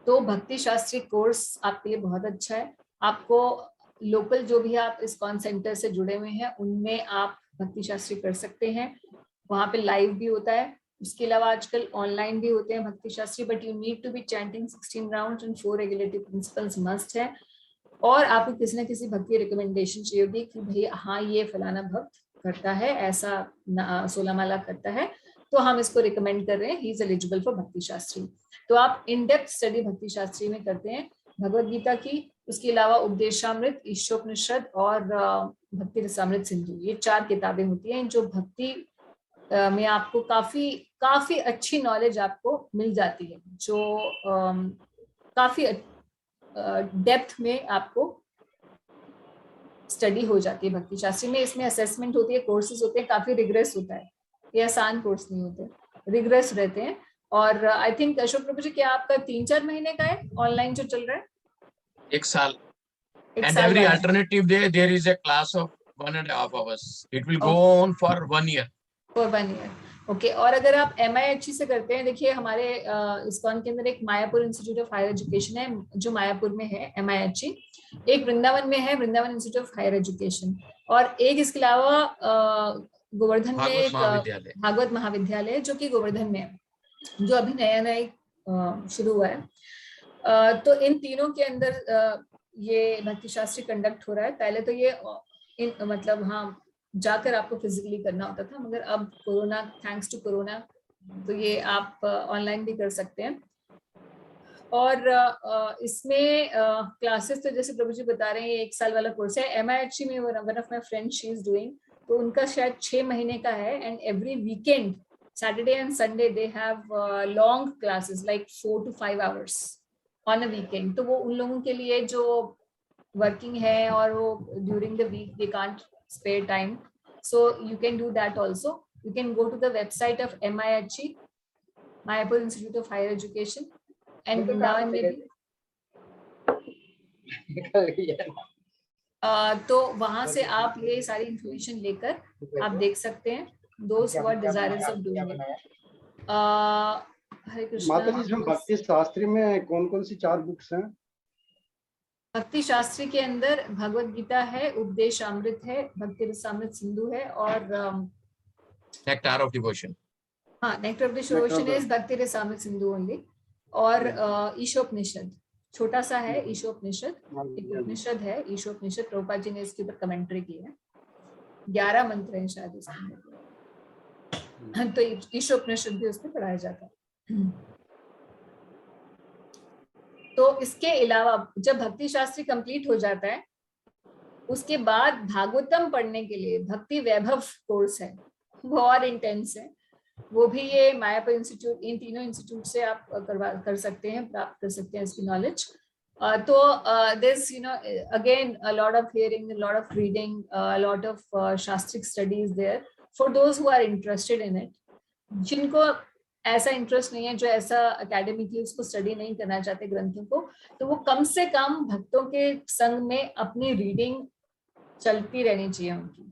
तो भक्ति शास्त्री कोर्स आपके लिए बहुत अच्छा है। आपको लोकल जो भी आप इस्कॉन सेंटर से जुड़े हुए हैं उनमें आप भक्ति शास्त्री कर सकते हैं। वहाँ पे लाइव भी होता है। उसके अलावा आजकल ऑनलाइन भी होते हैं Bhakti Shastri, but you need to be chanting 16 rounds and 4 regulative principles must है। और आपको किसी न किसी भक्ति रिकमेंडेशन चाहिए होगी कि भाई हाँ ये फलाना भक्त करता है, ऐसा 16 माला करता है, तो हम इसको रिकमेंड कर रहे हैं, ही इज एलिजिबल फॉर भक्ति शास्त्री। तो आप इन डेप्थ स्टडी भक्ति शास्त्री में करते हैं भगवत गीता की। उसके अलावा उपदेशामृत, ईशोपनिषद और भक्ति रसामृत सिंधु, ये 4 किताबें होती हैं जो भक्ति में आपको काफी अच्छी नॉलेज आपको मिल जाती है, जो काफी डेप्थ में आपको स्टडी हो जाती है भक्ति शास्त्री में। इसमें असेसमेंट होती है, कोर्सेज होते हैं, काफी रिग्रेस होता है, ये आसान कोर्स नहीं होते, रिग्रेस रहते हैं। और आई थिंक अशोक प्रभु जी क्या आपका 3-4 महीने का है ऑनलाइन जो चल रहा है? 1 साल। And every alternative day there is a class of 1.5 hours. It will go on for 1 year. For 1 year. Okay, और अगर आप MIHE से करते हैं, देखिए हमारे इस्कॉन के अंदर एक Mayapur institute of higher education है जो मायापुर में है MIHE, एक वृंदावन में है Vrindavan institute of higher education, और एक इसके अलावा गोवर्धन में एक भागवत महाविद्यालय जो कि गोवर्धन में है, जो अभी नया शुरू हुआ है। तो इन तीनों के अंदर ये भक्ति शास्त्री कंडक्ट हो रहा है। पहले तो ये मतलब हाँ जाकर आपको फिजिकली करना होता था, मगर अब कोरोना, थैंक्स टू कोरोना, तो ये आप ऑनलाइन भी कर सकते हैं। और इसमें क्लासेस तो जैसे प्रभु जी बता रहे हैं ये 1 साल वाला कोर्स है। MIHE में one of my friend she is doing, तो उनका शायद 6 महीने का है। And every weekend Saturday and Sunday they have long classes like 4 to 5 hours on a weekend. तो वो उन लोगों के लिए जो working है और वो during the week they can't spare time, so you can do that also. You can go to the website of MIHE, Mayapur Institute of Higher Education, and Vrindavan में भी तो वहां से आप ये सारी इंफॉर्मेशन लेकर आप देख सकते हैं। Those who are desirous of doing it. हरे कृष्णा। माता जी, इसमें भक्ति शास्त्री में कौन-कौन सी 4 बुक्स हैं? भक्ति शास्त्री के अंदर भगवत गीता है, उपदेशामृत है, भक्ति रसामृत सिंधु है, और नेक्टार ऑफ डिवोशन। हाँ, नेक्टर ऑफ डिवोशन इज भक्ति रसामृत सिंधु ओनली। और ईशोपनिषद छोटा सा है, ईशोपनिषद एक उपनिषद है। ईशोपनिषद प्रभुपाद जी ने इसके ऊपर कमेंट्री की है, 11 मंत्र हैं शायद इसमें, तो ईशोपनिषद भी उसमें पढ़ाया जाता है। तो इसके अलावा जब भक्ति शास्त्री कंप्लीट हो जाता है उसके बाद भागवतम पढ़ने के लिए भक्ति वैभव कोर्स है, वो और इंटेंस है। वो भी ये मायापुर इंस्टीट्यूट, इन तीनों इंस्टीट्यूट से आप कर सकते हैं, प्राप्त कर सकते हैं इसकी नॉलेज। तो there's again a lot of hearing, a lot of reading, a lot of शास्त्रिक studies there for those who are interested in it. जिनको ऐसा इंटरेस्ट नहीं है, जो ऐसा एकेडमिकली उसको स्टडी नहीं करना चाहते ग्रंथों को, तो वो कम से कम भक्तों के संग में अपनी रीडिंग चलती रहनी चाहिए उनकी,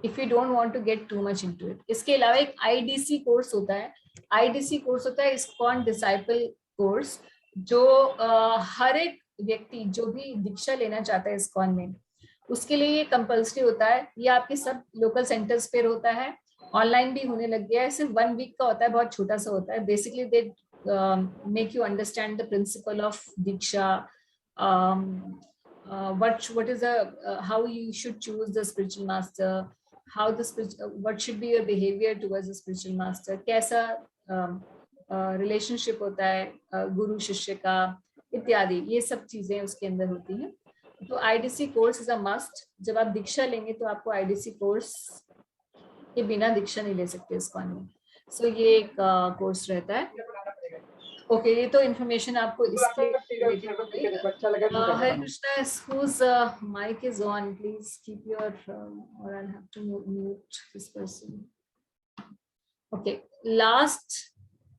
if you don't want to get too much into it. इसके अलावा एक आईडीसी कोर्स होता है, आईडीसी कोर्स होता है इस्कॉन डिसाइपल कोर्स, जो हर एक व्यक्ति जो भी दीक्षा लेना चाहता है इस्कॉन में, उसके लिए ये कंपल्सरी होता है। ये आपके सब लोकल सेंटर्स पे होता है, ऑनलाइन भी होने लग गया है, सिर्फ 1 वीक का होता है, बहुत छोटा सा होता है। Basically they make you understand the principle of Diksha, what is how you should choose the spiritual master, how what should be your behavior towards the spiritual master, कैसा रिलेशनशिप होता है गुरु शिष्य का, इत्यादि, ये सब चीजें उसके अंदर होती हैं। तो IDC course is a must. जब आप दीक्षा लेंगे तो आपको आईडीसी कोर्स के बिना दीक्षा नहीं ले सकते इस्कॉन में। सो ये एक कोर्स रहता है। ओके, ये तो इन्फॉर्मेशन आपको इसके हरे Krishna, whose mic is on, please keep your or I'll have to mute this person. Okay, last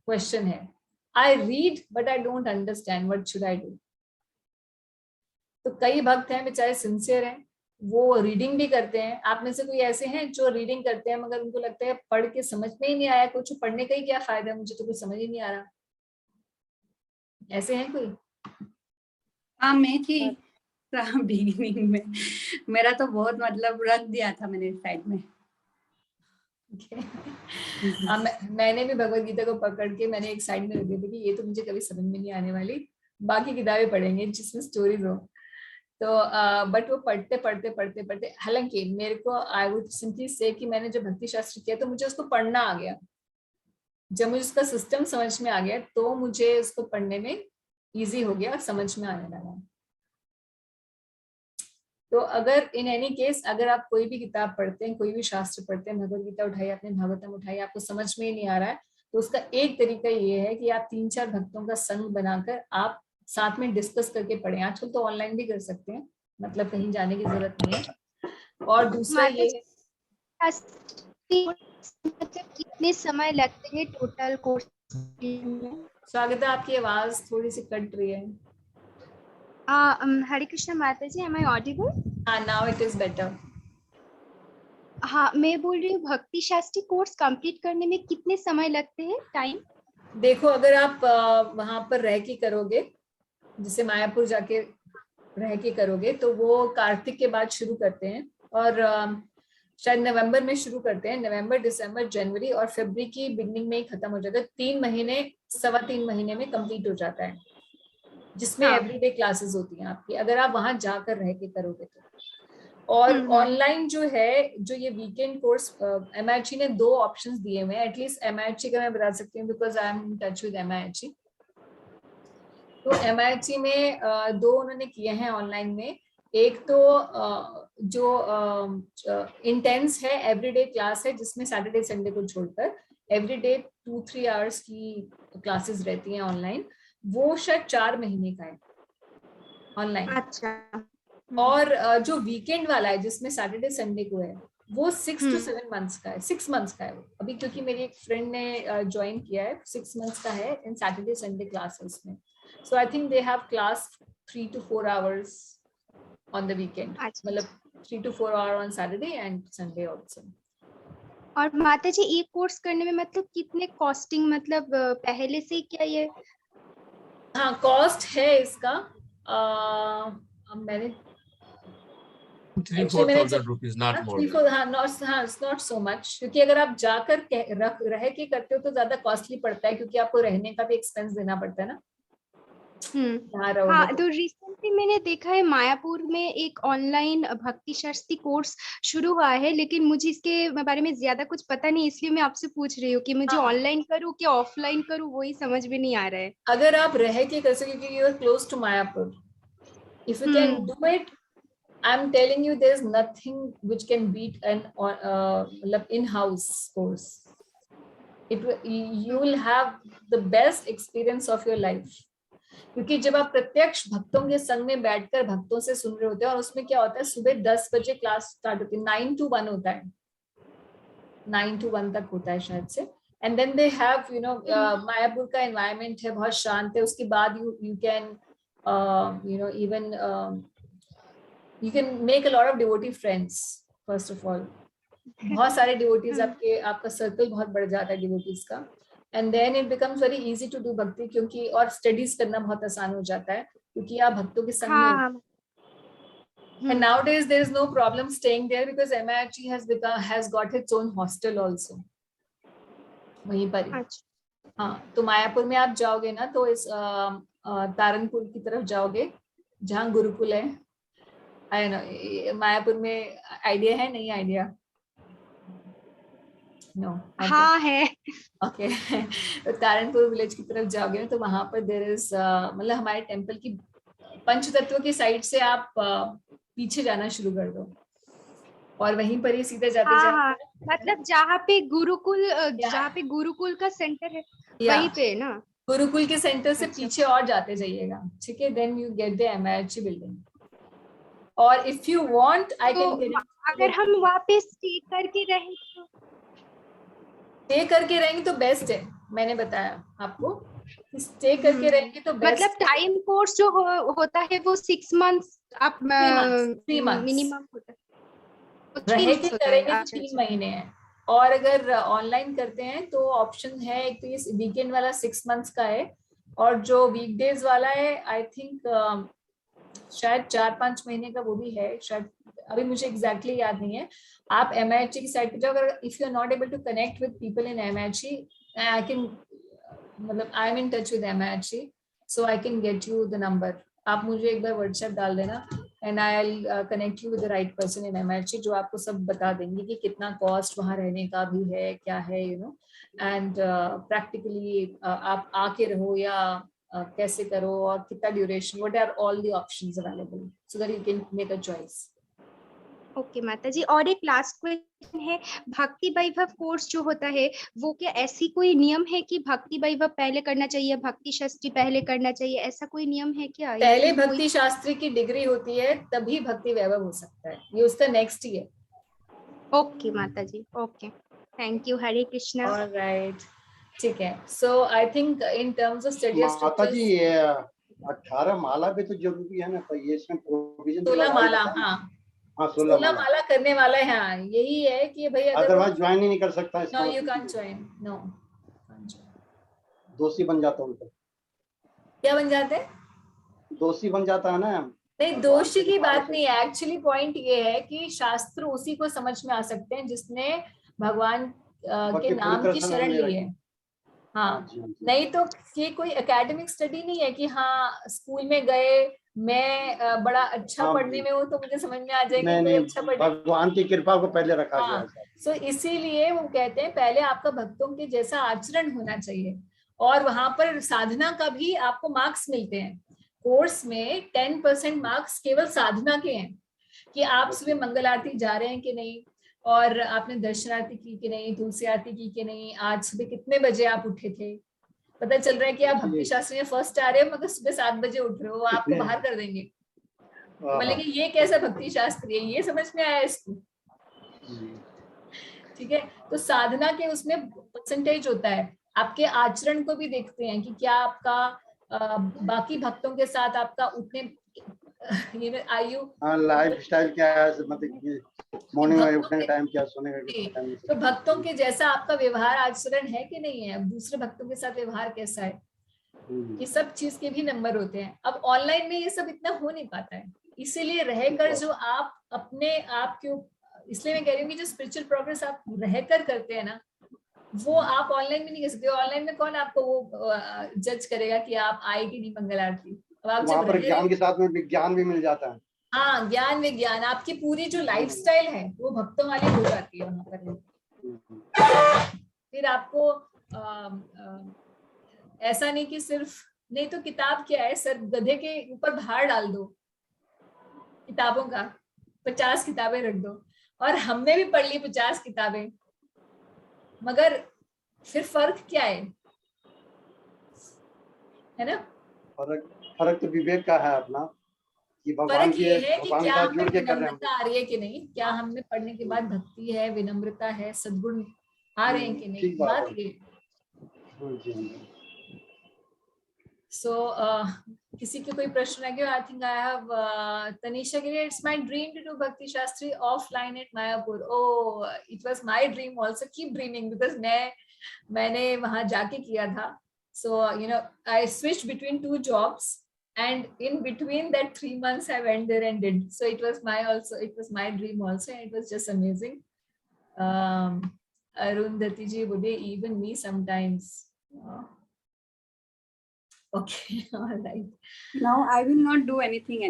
question है, I read but I don't understand, what should I do? तो कई भक्त हैं बेचारे सिंसियर हैं, वो रीडिंग भी करते हैं। आप में से कोई ऐसे हैं जो रीडिंग करते हैं मगर उनको लगता है पढ़ के समझ में ही नहीं आया, कुछ पढ़ने का ही क्या फायदा, मुझे तो कुछ समझ ही नहीं आ रहा, ऐसे हैं कोई? हाँ, मैं थी बिगिनिंग में, मेरा तो बहुत मतलब रख दिया था मैंने साइड में। मैंने भी भगवत गीता को पकड़ के मैंने एक साइड में रख दिया था कि ये तो मुझे कभी समझ में नहीं आने वाली, बाकी किताबें पढ़ेंगे जिसमें स्टोरीज हो। तो बट वो पढ़ते, हालांकि मेरे को आई वुड सिंपली से कि मैंने जब भक्ति शास्त्र किया तो मुझे उसको पढ़ना आ गया। जब मुझे उसका सिस्टम समझ में आ गया तो मुझे उसको पढ़ने में इजी हो गया और समझ में आने लगा। तो अगर इन एनी केस अगर आप कोई भी किताब पढ़ते हैं, कोई भी शास्त्र पढ़ते हैं, भगवत गीता उठाइए, आपने भागवतम उठाइए, आपको समझ में ही नहीं आ रहा है, तो उसका एक तरीका ये है कि आप 3-4 भक्तों का संग बनाकर आप साथ में डिस्कस करके पढ़ें। आजकल तो ऑनलाइन भी कर सकते हैं, मतलब कहीं जाने की जरूरत नहीं है। और दूसरा ये कितने समय लगते हैं टोटल कोर्स में? स्वागत है, आपकी आवाज थोड़ी सी कट रही है। हरे कृष्णा माता जी, am I audible? हाँ, now it is better. हाँ, मैं बोल रही हूँ भक्ति शास्त्री कोर्स कंप्लीट करने में कितने समय लगते हैं, टाइम? देखो, अगर आप वहां पर रह के करोगे, जैसे मायापुर जाके रह के करोगे, तो वो कार्तिक के बाद शुरू करते हैं और शायद नवंबर में शुरू करते हैं। नवंबर, दिसंबर, जनवरी और फरवरी की बिगनिंग में ही खत्म हो जाता है। 3 महीने, 3.25 महीने में कंप्लीट हो जाता है, जिसमें एवरीडे क्लासेस होती हैं आपकी, अगर आप वहां जाकर रह के करोगे तो। और ऑनलाइन जो है, जो ये वीकेंड कोर्स, MIHE ने 2 ऑप्शंस दिए हुए हैं। एटलीस्ट MIHE का मैं बता सकती हूँ because I am in touch with MIHE। तो MIHE में 2 उन्होंने किए हैं ऑनलाइन में। एक तो जो इंटेंस है, एवरीडे क्लास है, जिसमें सैटरडे संडे को छोड़कर एवरीडे 2-3 आवर्स की क्लासेस रहती हैं ऑनलाइन। वो शायद 4 महीने का है ऑनलाइन। अच्छा। और जो वीकेंड वाला है, जिसमें सैटरडे संडे को है, वो 6 to 7 मंथ्स का है। 6 मंथ्स का है वो अभी, क्योंकि मेरी एक फ्रेंड ने ज्वाइन किया है। 6 मंथ्स का है, इन सैटरडे संडे क्लास है उसमें। So I think they have class 3 to 4 hours on the weekend, मतलब 3 to 4 hours on Saturday and Sunday also. और माता जी, ये कोर्स करने में मतलब कितने कॉस्टिंग, मतलब पहले से क्या ये? हाँ, कॉस्ट है इसका। मैंने 3,000-4,000 rupees, not more. हाँ, not so much, क्योंकि अगर आप जाकर रह के करते हो तो ज्यादा कॉस्टली पड़ता है, क्योंकि आपको रहने का भी एक्सपेंस देना पड़ता है ना। हाँ, तो रिसेंटली मैंने देखा है मायापुर में एक ऑनलाइन भक्ति शास्त्री कोर्स शुरू हुआ है, लेकिन मुझे इसके बारे में ज्यादा कुछ पता नहीं, इसलिए मैं आपसे पूछ रही हूँ कि मुझे ऑनलाइन करूँ कि ऑफलाइन करूँ, वही समझ में नहीं आ रहा है। अगर आप रह के कर सके, क्योंकि you are close to Mayapur, if you can do it, I'm telling you, there's nothing which can beat an in-house course. You will have the best experience of your life. क्योंकि जब आप प्रत्यक्ष भक्तों के संग में बैठकर भक्तों से सुन रहे होते हैं, और उसमें क्या होता है, सुबह 10 बजे क्लास स्टार्ट होती है, 9 to 1 होता है, 9 to 1 तक होता है शायद से. And then they have Mayapur का एनवायरनमेंट है, बहुत शांत है. उसके बाद you can even you can make a lot of devotee friends. First of all, बहुत सारे devotees आपका सर्कल बहुत बढ़ जाता है devotees का. And then it becomes very easy to do bhakti, क्योंकि और studies करना बहुत आसान हो जाता है क्योंकि आप भक्तों के संग में. And nowadays there is no problem staying there because MIRG has got its own hostel also. वहीं पर ही. हाँ, तो मायापुर में आप जाओगे ना तो इस तारनपुर की तरफ जाओगे जहाँ गुरुकुल है. आई नो मायापुर में आइडिया है, नहीं आइडिया? नो. हाँ है. ओके. तो तारनपुर विलेज की तरफ जाओगे ना तो वहां पर देयर इज मतलब हमारे टेंपल की पंचतत्व की साइड से आप पीछे जाना शुरू कर दो और वहीं पर ही सीधे जाते जाते मतलब जहाँ पे गुरुकुल का सेंटर है वहीं पे ना. गुरुकुल के सेंटर से पीछे और जाते जाइएगा, ठीक है. Then you get the MIRG building. और if you want I can, अगर हम वहाँ पे स्टे करके रहेंगे तो बेस्ट है. मैंने बताया आपको, स्टे करके रहेंगे तो बेस्ट. मतलब टाइम कोर्स जो होता है वो 6 months आप मिनिमम होता है. रहेंगे करेंगे 3 महीने है. और अगर ऑनलाइन करते हैं तो ऑप्शन है, एक तो ये वीकेंड वाला 6 months का है, और जो वीकडेज वाला है आई थिंक शायद 4-5 महीने का वो भी है शायद, अभी मुझे एग्जैक्टली याद नहीं है. आप MIRG की साइट पे जाओ. अगर if you are not able to connect with people in MIRG, I can मतलब I am in touch with MIRG, so I can get you the number. आप मुझे एक बार व्हाट्सएप डाल देना and I will connect you with the right person in MIRG, जो आपको सब बता देंगे कि कितना कॉस्ट वहाँ रहने का भी है, क्या है, एंड प्रैक्टिकली आप आके रहो या कैसे करो और कितना duration, what are all the options available so that you can make a choice. Okay माता जी, और एक लास्ट क्वेश्चन है, भक्ति वैभव कोर्स जो होता है वो क्या ऐसी कोई नियम है कि भक्ति वैभव पहले करना चाहिए, भक्ति शास्त्री पहले करना चाहिए, ऐसा कोई नियम है क्या? पहले भक्ति शास्त्री की डिग्री होती है तभी भक्ति वैभव हो सकता है, ये उसका नेक्स्ट ही है. ओके माता जी, okay, thank you. Hare Krishna. Alright, ठीक है. So I think in terms of studies माता जी 18 माला भी तो जरूरी है ना, तो ये इसमें प्रोविजन 16 माला. हाँ 16 माला करने वाला है. हाँ, यही है कि भाई अदरवाइज ज्वाइन ही नहीं कर सकता. No you can't join. No, दोषी बन जाता हूँ. क्या बन जाते हैं? दोषी बन जाता है ना. नहीं, दोषी की बात नहीं है. एक्चुअली पॉइंट ये है कि शास्त्र उसी को समझ में आ सकते हैं जिसने भगवान के नाम की शरण ली है. हाँ, नहीं तो ये कोई एकेडमिक स्टडी नहीं है कि हाँ स्कूल में गए, मैं बड़ा अच्छा पढ़ने में हूँ तो मुझे समझ में आ जाएगा. नहीं, अच्छा भगवान की कृपा को पहले रखा गया है. सो इसीलिए वो कहते हैं पहले आपका भक्तों के जैसा आचरण होना चाहिए, और वहां पर साधना का भी आपको मार्क्स मिलते हैं. कोर्स में 10% मार्क्स केवल साधना के हैं कि आप सुबह मंगल आरती जा रहे हैं कि नहीं, और आपने दर्शन आरती की कि नहीं, तुलसी आरती की कि नहीं, आज सुबह कितने बजे आप उठे थे. पता चल रहा है कि आप भक्ति शास्त्री में फर्स्ट आ रहे हो मगर सुबह 7 बजे उठ रहे हो, आपको बाहर कर देंगे. बोले कि ये कैसा भक्ति शास्त्री है, ये समझ में आया इसको. ठीक है, तो साधना के उसमें परसेंटेज होता है. आपके आचरण को भी देखते हैं कि क्या आपका बाकी भक्तों के साथ आपका उठने आयु, लाइफस्टाइल क्या है, मतलब मॉर्निंग में उठने का टाइम क्या, सोने का टाइम. तो भक्तों के जैसा आपका व्यवहार आचरण है कि नहीं है, दूसरे भक्तों के साथ व्यवहार कैसा है, ये सब चीज के भी नंबर होते हैं. अब ऑनलाइन में ये सब इतना हो नहीं पाता है, इसीलिए रहकर जो आप अपने आप के, इसलिए मैं कह रही हूँ कि जो स्पिरिचुअल प्रोग्रेस आप रहकर करते हैं ना, वो आप ऑनलाइन में नहीं कर सकते. ऑनलाइन में कौन आपको वो जज करेगा कि आप आए कि नहीं मंगल आरती. वहाँ पर ज्ञान के साथ में विज्ञान भी मिल जाता है. हाँ, ज्ञान विज्ञान, आपकी पूरी जो लाइफस्टाइल है वो भक्तों वाली हो जाती है वहां पर. फिर आपको ऐसा नहीं कि सिर्फ, नहीं तो किताब क्या है, सर गधे के ऊपर भार डाल दो किताबों का, 50 किताबें रख दो, और हमने भी पढ़ ली 50 किताबें, मगर फिर फर्क क्या है ना? फर्क तो विवेक का है अपना, कि भगवान फर्क की ये है कि भगवान क्या का हम में जुड़ के कर रहे हैं हम विनम्रता आ रही है कि नहीं, क्या हमने पढ़ने के बाद भक्ति है, विनम्रता है, सद्गुण आ रहे हैं कि नहीं, ठीक बात बात है। ये। हाँ जी, हाँ जी। So, किसी के कोई प्रश्न है क्या? I think I have Tanisha Giri. It's my dream to do Bhakti Shastri offline at Mayapur. Oh, it was my dream also. Keep dreaming, because मैंने वहाँ जाके किया था. So you know, I switched between 2 jobs, and in between that 3 months I went there and did. So it was my dream also, and it was just amazing. Arundhati ji, would they even me sometimes? Okay, all right. No, I will not do anything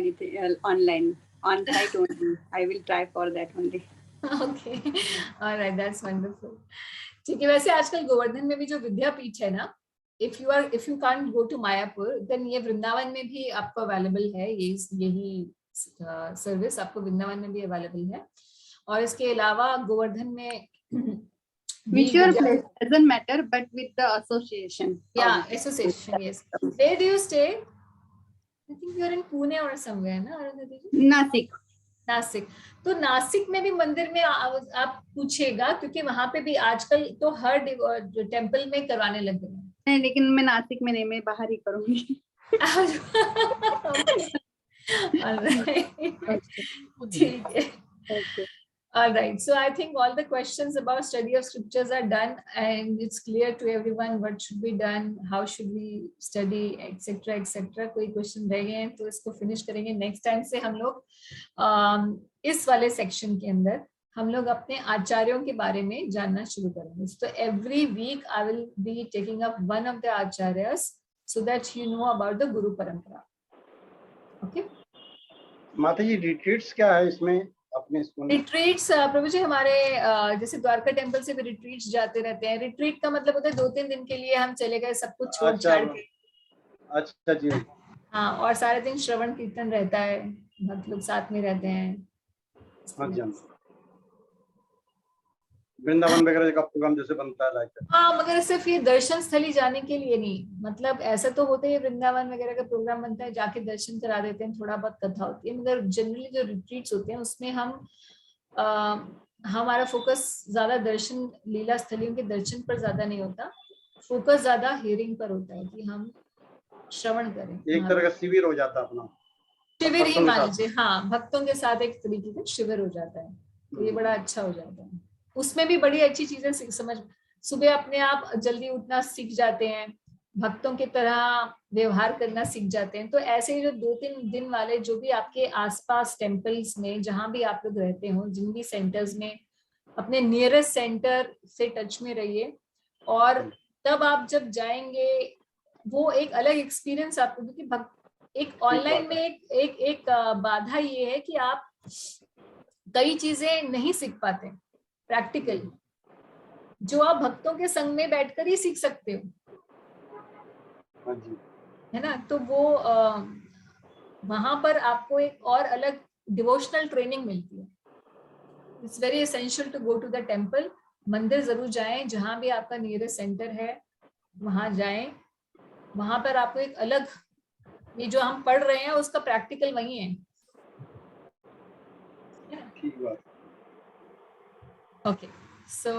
online, on site only. I will try for that only. Okay, all right, that's wonderful. ठीक है, वैसे आजकल गोवर्धन में भी जो विद्यापीठ है ना, if you can't go to Mayapur, then ये वृंदावन में भी आपको अवेलेबल है, यही सर्विस आपको वृंदावन में भी अवेलेबल है. और इसके अलावा गोवर्धन में Whichever place doesn't matter, but with the association. Yeah, association, yes. Where do you stay? I think you are in Pune or somewhere, na Arundhati ji? Nashik. तो नासिक में भी मंदिर में आप पूछेगा, क्योंकि वहां पे भी आजकल तो हर टेम्पल में करवाने लग गए हैं. नहीं, लेकिन मैं नासिक में नहीं, मैं बाहर ही करूंगी. ठीक है. All right, so I think all the questions about study of scriptures are done, and it's clear to everyone what should be done, how should we study, etc. etc. कोई क्वेश्चन रह गए हैं तो इसको फिनिश करेंगे. नेक्स्ट टाइम से हम लोग इस वाले सेक्शन के अंदर हम लोग अपने आचार्यों के बारे में जानना शुरू करेंगे. तो every week I will be taking up one of the acharyas, so that you know about the guru parampara. Okay माता जी, रिट्रीट्स क्या है इसमें अपने स्कूल में? रिट्रीट्स प्रभु जी, हमारे जैसे द्वारका टेम्पल से भी रिट्रीट्स जाते रहते हैं. रिट्रीट का मतलब होता है 2-3 दिन के लिए हम चले गए, सब कुछ छोड़ छाड़ के. अच्छा जी. हाँ, और सारे दिन श्रवण कीर्तन रहता है, भक्त लोग साथ में रहते हैं. हाँ जी. वृंदावन वगैरह का प्रोग्राम जैसे बनता है लाइक. हाँ, मगर सिर्फ ये दर्शन स्थली जाने के लिए नहीं, मतलब ऐसा तो होता है वृंदावन वगैरह का प्रोग्राम बनता है, जाके दर्शन करा देते हैं, थोड़ा बहुत कथा होती है, मगर जनरली जो रिट्रीट्स होते हैं उसमें हम हमारा फोकस ज्यादा दर्शन लीला स्थलियों के दर्शन पर ज्यादा नहीं होता, फोकस ज्यादा हियरिंग पर होता है कि हम श्रवण करें. एक तरह का शिविर हो जाता है अपना, शिविर ही मान लीजिए. हाँ, भक्तों के साथ एक तरीके का शिविर हो जाता है, तो ये बड़ा अच्छा हो जाता है. उसमें भी बड़ी अच्छी चीजें समझ, सुबह अपने आप जल्दी उठना सीख जाते हैं, भक्तों की तरह व्यवहार करना सीख जाते हैं. तो ऐसे ही जो 2-3 दिन वाले जो भी आपके आसपास टेम्पल्स में जहां भी आप लोग रहते हो, जिन भी सेंटर्स में, अपने नियरेस्ट सेंटर से टच में रहिए, और तब आप जब जाएंगे वो एक अलग एक्सपीरियंस आपको, क्योंकि एक ऑनलाइन में एक बाधा ये है कि आप कई चीजें नहीं सीख पाते प्रैक्टिकल, जो आप भक्तों के संग में बैठकर ही सीख सकते हो. है ना? तो वो वहां पर आपको एक और अलग डिवोशनल ट्रेनिंग मिलती है. It's very essential to go to the temple. मंदिर जरूर जाएं, जहां भी आपका नियरेस्ट सेंटर है वहां जाएं. वहां पर आपको एक अलग, ये जो हम पढ़ रहे हैं उसका प्रैक्टिकल वही है. ठीक बात. ओके, सो